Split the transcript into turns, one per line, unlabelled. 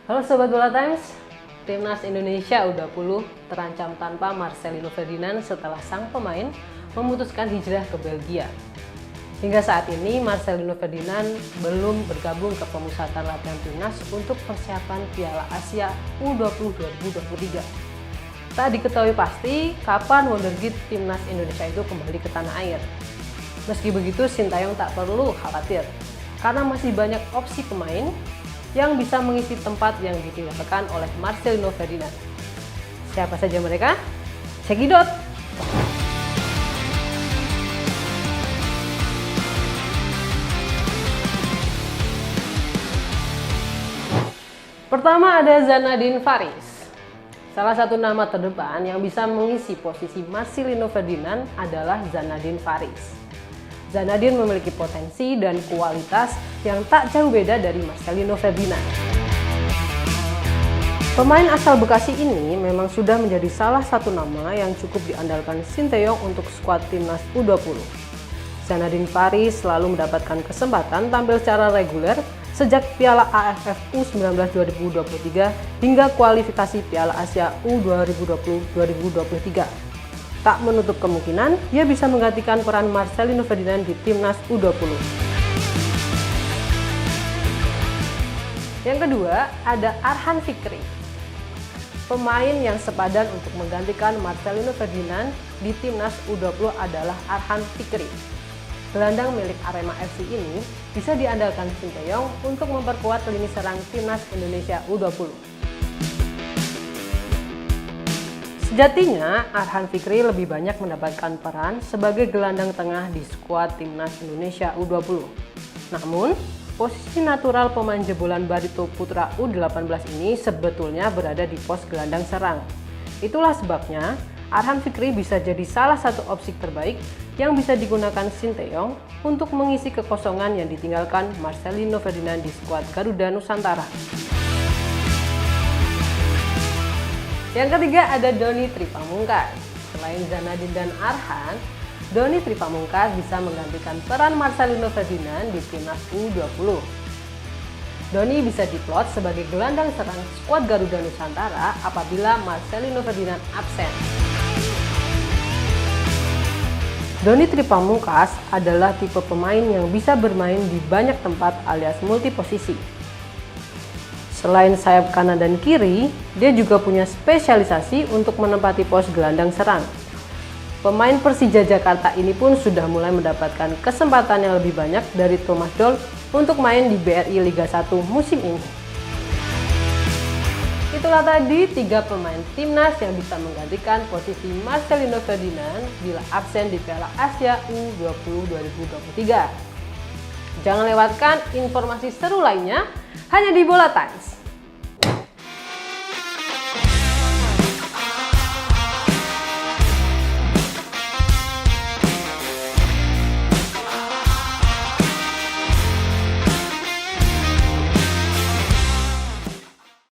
Halo Sobat Bola Times, Timnas Indonesia U20 terancam tanpa Marcelino Ferdinand setelah sang pemain memutuskan hijrah ke Belgia. Hingga saat ini Marcelino Ferdinand belum bergabung ke pemusatan latihan Timnas untuk persiapan Piala Asia U20 2023. Tak diketahui pasti kapan wonderkid Timnas Indonesia itu kembali ke tanah air. Meski begitu, Sintayong tak perlu khawatir karena masih banyak opsi pemain yang bisa mengisi tempat yang ditinggalkan oleh Marcelino Ferdinand. Siapa saja mereka? Cekidot! Pertama ada Zanadin Faris. Salah satu nama terdepan yang bisa mengisi posisi Marcelino Ferdinand adalah Zanadin Faris. Zanadin memiliki potensi dan kualitas yang tak jauh beda dari Marcelino Ferdinand. Pemain asal Bekasi ini memang sudah menjadi salah satu nama yang cukup diandalkan Sintayong untuk skuad Timnas U20. Zanadin Faris selalu mendapatkan kesempatan tampil secara reguler sejak Piala AFF U19 2023 hingga kualifikasi Piala Asia U2020 2023. Tak menutup kemungkinan ia bisa menggantikan peran Marcelino Ferdinand di Timnas U20. Yang kedua ada Arhan Fikri. Pemain yang sepadan untuk menggantikan Marcelino Ferdinand di Timnas U20 adalah Arhan Fikri. Gelandang milik Arema FC ini bisa diandalkan Sintayong untuk memperkuat lini serang Timnas Indonesia U20. Sejatinya, Arhan Fikri lebih banyak mendapatkan peran sebagai gelandang tengah di skuad Timnas Indonesia U20. Namun, posisi natural pemain jebolan Barito Putra U18 ini sebetulnya berada di pos gelandang serang. Itulah sebabnya, Arhan Fikri bisa jadi salah satu opsi terbaik yang bisa digunakan Sintayong untuk mengisi kekosongan yang ditinggalkan Marcelino Ferdinand di skuad Garuda Nusantara. Yang ketiga ada Doni Tripamungkas. Selain Zanadin dan Arhan, Doni Tripamungkas bisa menggantikan peran Marcelino Ferdinand di Timnas U20. Doni bisa diplot sebagai gelandang serang skuad Garuda Nusantara apabila Marcelino Ferdinand absen. Doni Tripamungkas adalah tipe pemain yang bisa bermain di banyak tempat alias multi posisi. Selain sayap kanan dan kiri, dia juga punya spesialisasi untuk menempati pos gelandang serang. Pemain Persija Jakarta ini pun sudah mulai mendapatkan kesempatan yang lebih banyak dari Thomas Doll untuk main di BRI Liga 1 musim ini. Itulah tadi 3 pemain Timnas yang bisa menggantikan posisi Marcelino Ferdinand bila absen di Piala Asia U20 2023. Jangan lewatkan informasi seru lainnya hanya di Bola Times.